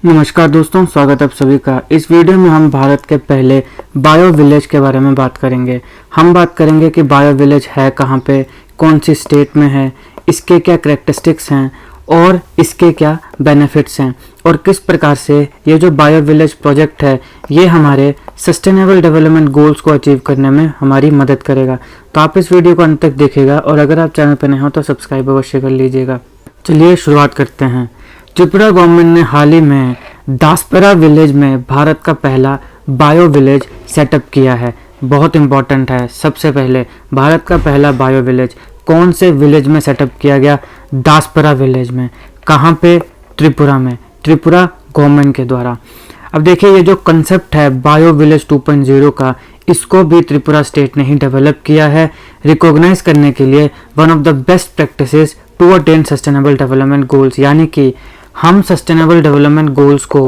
नमस्कार दोस्तों, स्वागत है आप सभी का। इस वीडियो में हम भारत के पहले बायो विलेज के बारे में बात करेंगे। हम बात करेंगे कि बायो विलेज है कहाँ पे, कौन सी स्टेट में है, इसके क्या करैक्टरिस्टिक्स हैं और इसके क्या बेनिफिट्स हैं और किस प्रकार से ये जो बायो विलेज प्रोजेक्ट है ये हमारे सस्टेनेबल डेवलपमेंट गोल्स को अचीव करने में हमारी मदद करेगा। तो आप इस वीडियो को अंत तक देखिएगा और अगर आप चैनल पर नए हो तो सब्सक्राइब अवश्य कर लीजिएगा। चलिए शुरुआत करते हैं। त्रिपुरा गवर्नमेंट ने हाल ही में दासपरा विलेज में भारत का पहला बायो विलेज सेटअप किया है। बहुत इम्पोर्टेंट है। सबसे पहले भारत का पहला बायो विलेज कौन से विलेज में सेटअप किया गया? दासपरा विलेज में। कहाँ पे? त्रिपुरा में, त्रिपुरा गवर्नमेंट के द्वारा। अब देखिए, ये जो कंसेप्ट है बायो विलेज 2.0 का, इसको भी त्रिपुरा स्टेट ने ही डेवलप किया है रिकॉग्नाइज करने के लिए one of the best practices to attain sustainable development goals. यानी कि हम सस्टेनेबल डेवलपमेंट गोल्स को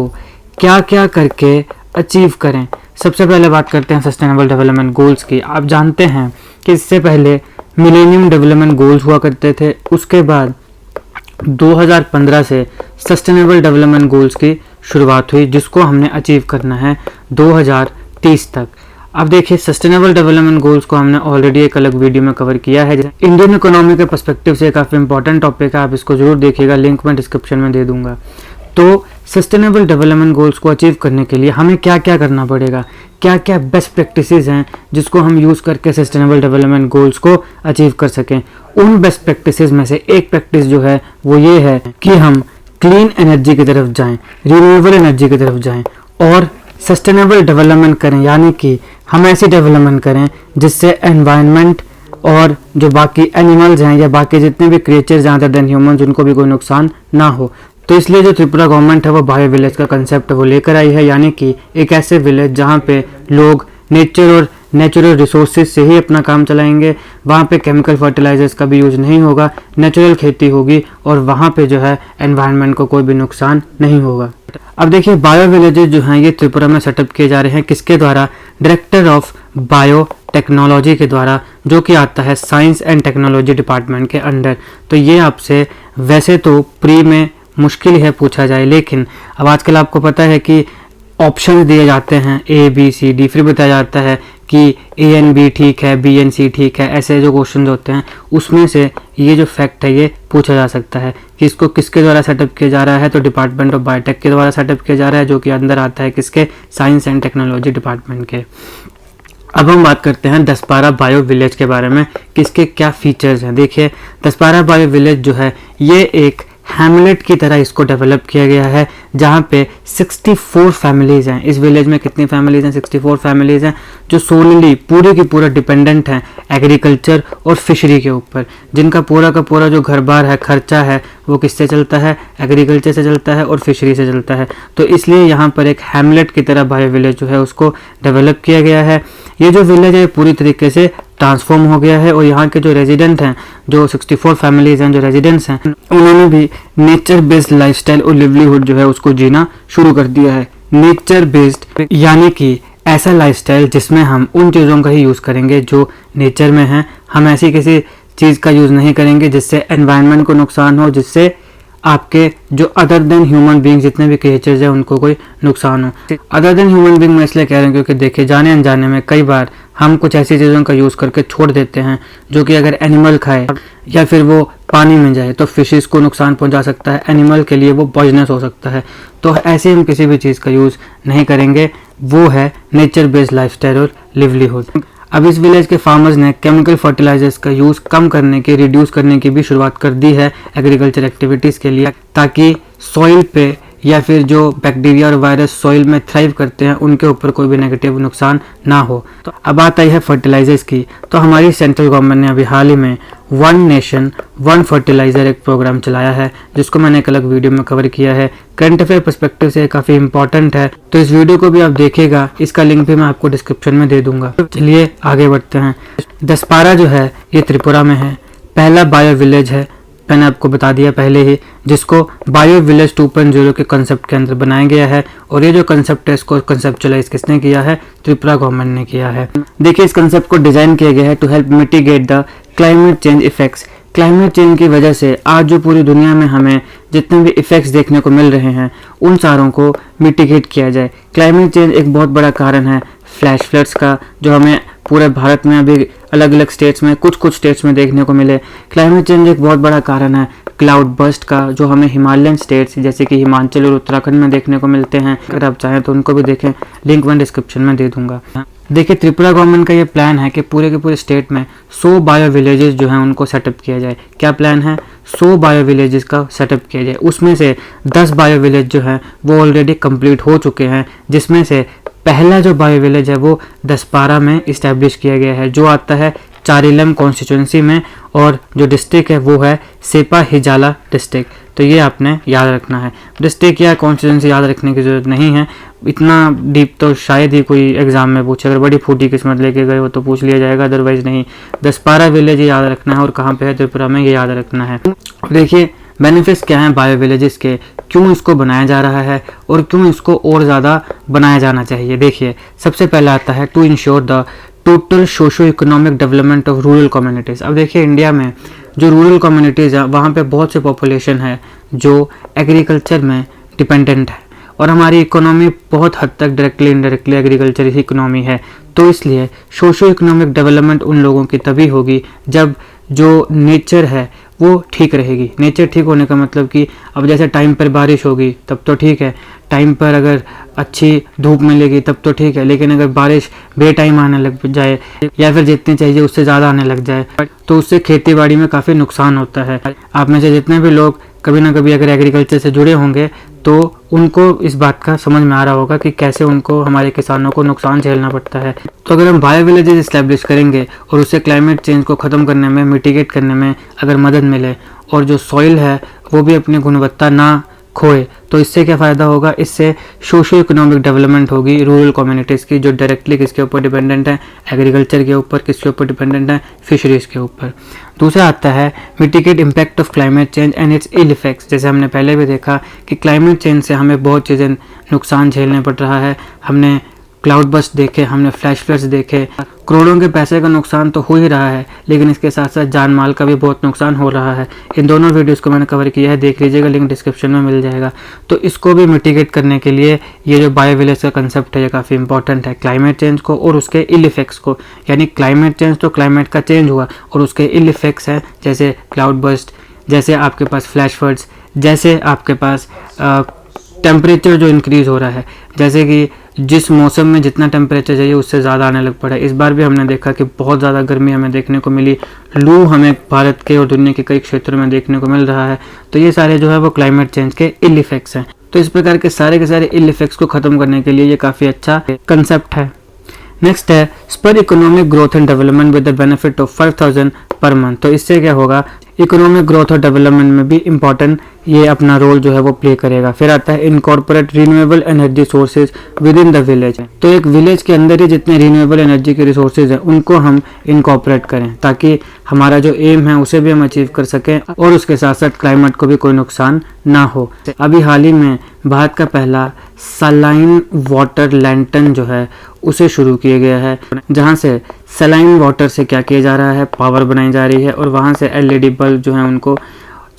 क्या क्या करके अचीव करें। सबसे पहले बात करते हैं सस्टेनेबल डेवलपमेंट गोल्स की। आप जानते हैं कि इससे पहले मिलेनियम डेवलपमेंट गोल्स हुआ करते थे, उसके बाद 2015 से सस्टेनेबल डेवलपमेंट गोल्स की शुरुआत हुई जिसको हमने अचीव करना है 2030 तक। अब देखिए, सस्टेनेबल डेवलपमेंट गोल्स को हमने ऑलरेडी एक अलग वीडियो में कवर किया है। इंडियन इकोनॉमी के पर्सपेक्टिव से काफ़ी इंपॉर्टेंट टॉपिक है, आप इसको जरूर देखिएगा, लिंक मैं डिस्क्रिप्शन में दे दूंगा। तो सस्टेनेबल डेवलपमेंट गोल्स को अचीव करने के लिए हमें क्या क्या करना पड़ेगा, क्या क्या बेस्ट प्रैक्टिसेस हैं जिसको हम यूज़ करके सस्टेनेबल डेवलपमेंट गोल्स को अचीव कर सकें। उन बेस्ट प्रैक्टिसेस में से एक प्रैक्टिस जो है वो ये है कि हम क्लीन एनर्जी की तरफ जाएँ, रिन्यूएबल एनर्जी की तरफ जाएँ और सस्टेनेबल डेवलपमेंट करें। यानी कि हम ऐसी डेवलपमेंट करें जिससे एनवायरनमेंट और जो बाकी एनिमल्स हैं या बाकी जितने भी क्रिएचर्स हैं अदर देन ह्यूमंस, उनको भी कोई नुकसान ना हो। तो इसलिए जो त्रिपुरा गवर्नमेंट है वो बायो विलेज का कंसेप्ट वो लेकर आई है। यानी कि एक ऐसे विलेज जहाँ पे लोग नेचर और नेचुरल रिसोर्सेज से ही अपना काम चलाएंगे, वहाँ पे केमिकल फर्टिलाइजर्स का भी यूज़ नहीं होगा, नेचुरल खेती होगी और वहाँ पे जो है एनवायरनमेंट को कोई भी नुकसान नहीं होगा। अब देखिए, बायो विलेजेस जो हैं ये त्रिपुरा में सेटअप किए जा रहे हैं। किसके द्वारा? डायरेक्टर ऑफ बायो टेक्नोलॉजी के द्वारा, जो कि आता है साइंस एंड टेक्नोलॉजी डिपार्टमेंट के अंडर। तो ये आपसे वैसे तो प्री में मुश्किल है पूछा जाए, लेकिन अब आजकल आपको पता है कि ऑप्शन दिए जाते हैं A B C D, फिर बताया जाता है कि A N B ठीक है, B N C ठीक है। ऐसे जो क्वेश्चन होते हैं उसमें से ये जो फैक्ट है ये पूछा जा सकता है कि इसको किसके द्वारा सेटअप किया जा रहा है। तो डिपार्टमेंट ऑफ बायोटेक के द्वारा सेटअप किया जा रहा है, जो कि अंदर आता है किसके? साइंस एंड टेक्नोलॉजी डिपार्टमेंट के। अब हम बात करते हैं दसपारा बायो विलेज के बारे में, किसके क्या फीचर्स हैं। देखिए, दसपारा बायो विलेज जो है ये एक हैमलेट की तरह इसको डेवलप किया गया है, जहाँ पे 64 फैमिलीज़ हैं। इस विलेज में कितनी फैमिलीज़ हैं? 64 फैमिलीज़ हैं जो सोलली पूरी की पूरा डिपेंडेंट हैं एग्रीकल्चर और फिशरी के ऊपर, जिनका पूरा का पूरा जो घर बार है, खर्चा है, वो किससे चलता है? एग्रीकल्चर से चलता है और फिशरी से चलता है। तो इसलिए यहाँ पर एक हैमलेट की तरह बायो विलेज जो है उसको डेवलप किया गया है। ये जो विलेज है पूरी तरीके से ट्रांसफॉर्म हो गया है और यहाँ के जो रेजिडेंट हैं, जो 64 फैमिलीज हैं, जो रेजिडेंट्स हैं, उन्होंने भी नेचर बेस्ड लाइफस्टाइल और लिवलीहुड जो है उसको जीना शुरू कर दिया है। नेचर बेस्ड यानी कि ऐसा लाइफस्टाइल जिसमें हम उन चीज़ों का ही यूज़ करेंगे जो नेचर में हैं। हम ऐसी किसी चीज़ का यूज़ नहीं करेंगे जिससे एनवायरनमेंट को नुकसान हो, जिससे आपके जो अदर देन ह्यूमन बींग जितने भी क्रिएचर्स हैं उनको कोई नुकसान हो। अदर देन ह्यूमन बींग मैं इसलिए कह रहा हूँ क्योंकि देखिए, जाने अनजाने में कई बार हम कुछ ऐसी चीज़ों का यूज़ करके छोड़ देते हैं जो कि अगर एनिमल खाए या फिर वो पानी में जाए तो फिशेस को नुकसान पहुंचा सकता है, एनिमल के लिए वो पॉइजनस हो सकता है। तो ऐसे हम किसी भी चीज़ का यूज़ नहीं करेंगे, वो है नेचर बेस्ड लाइफस्टाइल और लिवलीहुड। अब इस विलेज के फार्मर्स ने केमिकल फर्टिलाइजर्स का यूज़ कम करने की, रिड्यूस करने की भी शुरुआत कर दी है एग्रीकल्चर एक्टिविटीज़ के लिए, ताकि सॉइल पे या फिर जो बैक्टीरिया और वायरस सॉइल में थ्राइव करते हैं उनके ऊपर कोई भी नेगेटिव नुकसान ना हो। तो अब बात आई है फर्टिलाइजर्स की। तो हमारी सेंट्रल गवर्नमेंट ने अभी हाल ही में वन नेशन वन फर्टिलाइज़र एक प्रोग्राम चलाया है, जिसको मैंने एक अलग वीडियो में कवर किया है। करंट अफेयर पर्सपेक्टिव से काफ़ी इंपॉर्टेंट है, तो इस वीडियो को भी आप देखिएगा, इसका लिंक भी मैं आपको डिस्क्रिप्शन में दे दूंगा। चलिए आगे बढ़ते हैं। दसपारा जो है ये त्रिपुरा में है, पहला बायो विलेज है, मैंने आपको बता दिया पहले ही, जिसको बायो विलेज 2.0 के कंसेप्ट के अंदर बनाया गया है। और ये जो कंसेप्ट है इसको कंसेप्चुलाइज किसने किया है? त्रिपुरा गवर्नमेंट ने किया है। देखिए, इस कंसेप्ट को डिजाइन किया गया है to help mitigate the climate change effects climate change की वजह से आज जो पूरी दुनिया में हमें जितने भी इफ़ेक्ट्स देखने को मिल रहे हैं उन सारों को मिटिगेट किया जाए। क्लाइमेट चेंज एक बहुत बड़ा कारण है फ्लैश फ्लड्स का, जो हमें पूरे भारत में अभी अलग अलग स्टेट्स में कुछ स्टेट्स में देखने को मिले। क्लाइमेट चेंज एक बहुत बड़ा कारण है क्लाउड बर्स्ट का, जो हमें हिमालयन स्टेट्स जैसे कि हिमाचल और उत्तराखंड में देखने को मिलते हैं। अगर आप चाहें तो उनको भी देखें, लिंक मैं डिस्क्रिप्शन में दे दूंगा। देखिए, त्रिपुरा गवर्नमेंट का ये प्लान है कि पूरे के पूरे स्टेट में 100 बायो विलेजेस जो हैं उनको सेटअप किया जाए। क्या प्लान है? 100 बायो विलेजेस का सेटअप किया जाए। उसमें से 10 बायो विलेज जो हैं वो ऑलरेडी कंप्लीट हो चुके हैं, जिसमें से पहला जो बायो विलेज है वो दसपारा में इस्टेब्लिश किया गया है, जो आता है चारिलम कॉन्स्टिट्यूंसी में, और जो डिस्ट्रिक्ट है वो है सेपा हिजाला डिस्ट्रिक्ट। तो ये आपने याद रखना है। डिस्ट्रिक्ट या कॉन्स्टिट्यूंसी याद रखने की ज़रूरत नहीं है, इतना डीप तो शायद ही कोई एग्जाम में पूछे। अगर बड़ी फूटी किस्मत लेके गए हो तो पूछ लिया जाएगा, अदरवाइज नहीं। दसपारा विलेज ये याद रखना है, और कहाँ पे है त्रिपुरा में, ये याद रखना है। देखिए, बेनिफिट्स क्या हैं बायो विलेजेस के, क्यों इसको बनाया जा रहा है और क्यों इसको और ज़्यादा बनाया जाना चाहिए। देखिए, सबसे पहला आता है to ensure the total socio economic development of rural communities. अब देखिए, इंडिया में जो रूरल कम्युनिटीज़ है वहाँ पे बहुत से पॉपुलेशन है जो एग्रीकल्चर में डिपेंडेंट है, और हमारी इकोनॉमी बहुत हद तक डायरेक्टली इनडायरेक्टली एग्रीकल्चर ही इकोनॉमी है। तो इसलिए सोशो इकोनॉमिक डेवलपमेंट उन लोगों की तभी होगी जब जो नेचर है वो ठीक रहेगी। नेचर ठीक होने का मतलब कि अब जैसे टाइम पर बारिश होगी तब तो ठीक है, टाइम पर अगर अच्छी धूप मिलेगी तब तो ठीक है, लेकिन अगर बारिश बे टाइम आने लग जाए या फिर जितनी चाहिए उससे ज़्यादा आने लग जाए तो उससे खेती बाड़ी में काफ़ी नुकसान होता है। आप में से जितने भी लोग कभी ना कभी अगर एग्रीकल्चर से जुड़े होंगे तो उनको इस बात का समझ में आ रहा होगा कि कैसे उनको, हमारे किसानों को नुकसान झेलना पड़ता है। तो अगर हम बायो विलेजेस इस्टेब्लिश करेंगे और उससे क्लाइमेट चेंज को ख़त्म करने में, मिटिगेट करने में अगर मदद मिले, और जो सॉइल है वो भी अपनी गुणवत्ता ना खोए, तो इससे क्या फ़ायदा होगा? इससे सोशो इकोनॉमिक डेवलपमेंट होगी रूरल कम्युनिटीज़ की, जो डायरेक्टली किसके ऊपर डिपेंडेंट है? एग्रीकल्चर के ऊपर। किसके ऊपर डिपेंडेंट है? फिशरीज़ के ऊपर। दूसरा आता है mitigate impact of climate change and its ill effects. जैसे हमने पहले भी देखा कि क्लाइमेट चेंज से हमें बहुत चीज़ें नुकसान झेलने पड़ रहा है। हमने क्लाउड बस्ट देखे, हमने फ्लैश फ्लड्स देखे, करोड़ों के पैसे का नुकसान तो हो ही रहा है, लेकिन इसके साथ साथ जान माल का भी बहुत नुकसान हो रहा है। इन दोनों वीडियोस को मैंने कवर किया है, देख लीजिएगा, लिंक डिस्क्रिप्शन में मिल जाएगा। तो इसको भी मिटिगेट करने के लिए ये जो बायो विलेज का कंसेप्ट है ये काफ़ी इंपॉर्टेंट है, क्लाइमेट चेंज को और उसके इल इफेक्ट्स को। यानी क्लाइमेट चेंज तो क्लाइमेट का चेंज हुआ, और उसके इल इफेक्ट्स हैं जैसे क्लाउड बस्ट, जैसे आपके पास फ्लैश फ्लड्स, जैसे आपके पास टेम्परेचर जो इंक्रीज़ हो रहा है, जैसे कि जिस मौसम में जितना टेम्परेचर चाहिए उससे ज़्यादा आने लग पड़ा है। इस बार भी हमने देखा कि बहुत ज़्यादा गर्मी हमें देखने को मिली, लू हमें भारत के और दुनिया के कई क्षेत्रों में देखने को मिल रहा है। तो ये सारे जो है वो क्लाइमेट चेंज के इल इफेक्ट्स हैं। तो इस प्रकार के सारे इल इफेक्ट्स को ख़त्म करने के लिए ये काफ़ी अच्छा कंसेप्ट है। नेक्स्ट है spur economic growth and development with the benefit of 5000 per month. तो इससे क्या होगा? इकोनॉमिक ग्रोथ और डेवलपमेंट में भी इम्पॉर्टेंट ये अपना रोल जो है वो प्ले करेगा। फिर आता है incorporate renewable energy sources with in the village. तो एक विलेज के अंदर ही जितने रिन्यूएबल एनर्जी के रिसोर्सेज हैं उनको हम इनकॉर्पोरेट करें, ताकि हमारा जो एम है उसे भी हम अचीव कर सकें और उसके साथ साथ क्लाइमेट को भी कोई नुकसान ना हो। अभी हाल ही में भारत का पहला सलाइन वाटर लैंटर्न जो है उसे शुरू किया गया है, जहाँ से सलाइन वाटर से क्या किया जा रहा है? पावर बनाई जा रही है, और वहाँ से एलईडी बल्ब जो है उनको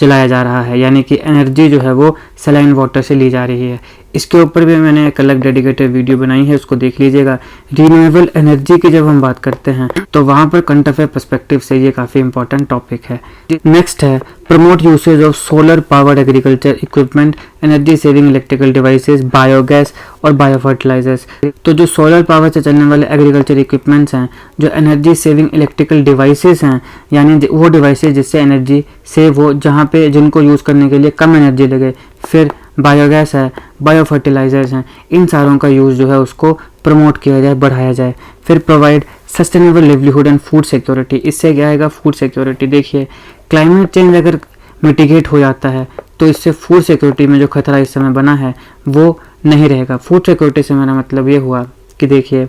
जलाया जा रहा है। यानी कि एनर्जी जो है वो सलाइन वाटर से ली जा रही है। इसके ऊपर भी मैंने एक अलग डेडिकेटेड वीडियो बनाई है, उसको देख लीजिएगा। रिन्यूएबल एनर्जी की जब हम बात करते हैं तो वहाँ पर करंट अफेयर पर्सपेक्टिव से ये काफ़ी इंपॉर्टेंट टॉपिक है। नेक्स्ट है promote usage of solar powered agriculture equipment, energy saving electrical devices, biogas और बायो फर्टिलाइजर्स। तो जो सोलर पावर से चलने वाले एग्रीकल्चर इक्विपमेंट्स हैं, जो एनर्जी सेविंग इलेक्ट्रिकल डिवाइसेस हैं, यानी वो डिवाइसेस जिससे एनर्जी सेव हो, जहाँ पे जिनको यूज़ करने के लिए कम एनर्जी लगे। फिर बायोगैस है, बायो फर्टिलाइजर्स हैं, इन सारों का यूज़ जो है उसको प्रमोट किया जाए, बढ़ाया जाए। फिर provide sustainable livelihood and food security. इससे क्या आएगा? Food security. देखिए, क्लाइमेट चेंज अगर मिटिगेट हो जाता है तो इससे फूड सिक्योरिटी में जो खतरा इस समय बना है वो नहीं रहेगा। फूड सिक्योरिटी से मेरा मतलब ये हुआ कि देखिए,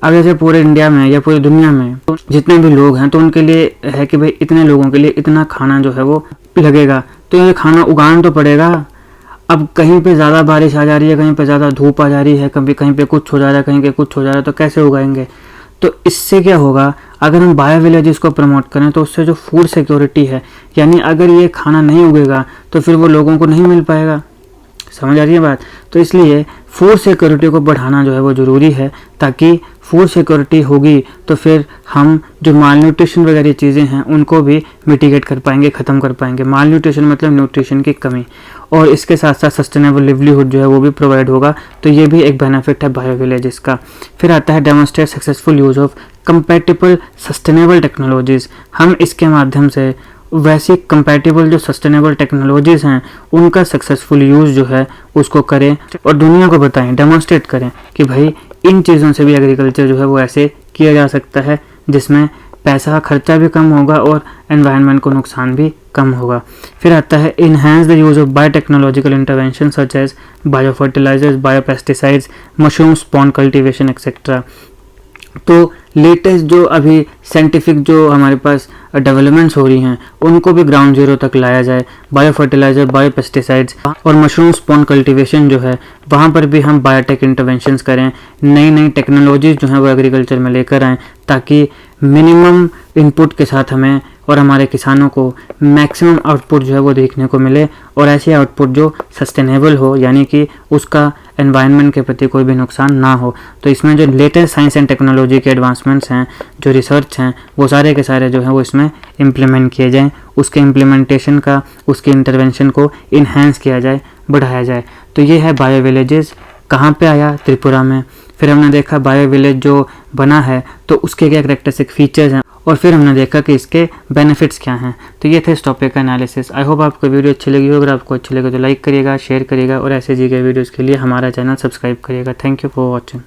अब जैसे पूरे इंडिया में या पूरी दुनिया में जितने भी लोग हैं तो उनके लिए है कि भाई इतने लोगों के लिए इतना खाना जो है वो लगेगा, तो ये खाना उगाना तो पड़ेगा। अब कहीं पे ज़्यादा बारिश आ जा रही है, कहीं पे ज़्यादा धूप आ जा रही है, कभी कहीं पे कुछ हो जा रहा है, कहीं पे कुछ हो जा रहा है, तो कैसे उगाएंगे? तो इससे क्या होगा, अगर हम बायो विलेजेस को प्रमोट करें तो उससे जो फूड सिक्योरिटी है, यानी अगर ये खाना नहीं उगेगा तो फिर वो लोगों को नहीं मिल पाएगा। समझ आ रही है बात। तो इसलिए फूड सिक्योरिटी को बढ़ाना जो है वो ज़रूरी है, ताकि फूड सिक्योरिटी होगी तो फिर हम जो माल न्यूट्रिशन वगैरह चीज़ें हैं उनको भी मिटिगेट कर पाएंगे, ख़त्म कर पाएंगे। माल न्यूट्रिशन मतलब न्यूट्रिशन की कमी, और इसके साथ साथ सस्टेनेबल लिवलीहुड जो है वो भी प्रोवाइड होगा। तो ये भी एक बेनिफिट है बायो विलेजेस का। फिर आता है demonstrate successful use of compatible sustainable technologies. हम इसके माध्यम से वैसे कंपैटिबल जो सस्टेनेबल टेक्नोलॉजीज़ हैं उनका सक्सेसफुल यूज़ जो है उसको करें और दुनिया को बताएं, डेमोन्स्ट्रेट करें कि भाई इन चीज़ों से भी एग्रीकल्चर जो है वो ऐसे किया जा सकता है जिसमें पैसा खर्चा भी कम होगा और एनवायरनमेंट को नुकसान भी कम होगा। फिर आता है enhance the use of biotechnological intervention such as bio fertilisers, bio pesticides, mushroom spawn cultivation etcetera. तो लेटेस्ट जो अभी साइंटिफिक जो हमारे पास डेवलपमेंट्स हो रही हैं उनको भी ग्राउंड जीरो तक लाया जाए। बायो फर्टिलाइज़र, बायो पेस्टिसाइड्स और मशरूम स्पॉन कल्टीवेशन जो है वहाँ पर भी हम बायोटेक इंटरवेंशंस करें, नई नई टेक्नोलॉजीज़ जो हैं वो एग्रीकल्चर में लेकर आएँ, ताकि मिनिमम इनपुट के साथ हमें और हमारे किसानों को मैक्सिमम आउटपुट जो है वो देखने को मिले, और ऐसे आउटपुट जो सस्टेनेबल हो, यानी कि उसका एनवायरनमेंट के प्रति कोई भी नुकसान ना हो। तो इसमें जो लेटेस्ट साइंस एंड टेक्नोलॉजी के एडवांसमेंट्स हैं, जो रिसर्च हैं, वो सारे के सारे जो हैं वो इसमें इम्प्लीमेंट किए जाएँ, उसके इम्प्लीमेंटेशन का, उसके इंटरवेंशन को इन्हेंस किया जाए, बढ़ाया जाए। तो ये है बायो विलेजेस। कहाँ पे आया? त्रिपुरा में। फिर हमने देखा बायो विलेज जो बना है तो उसके क्या करैक्टरिस्टिक फीचर्स हैं, और फिर हमने देखा कि इसके बेनिफिट्स क्या हैं। तो ये थे इस टॉपिक का एनालिसिस। आई होप आपको वीडियो अच्छी लगी हो। अगर आपको अच्छी लगे तो लाइक करिएगा, शेयर करिएगा, और ऐसे जी के वीडियोज़ के लिए हमारा चैनल सब्सक्राइब करिएगा। Thank you for watching.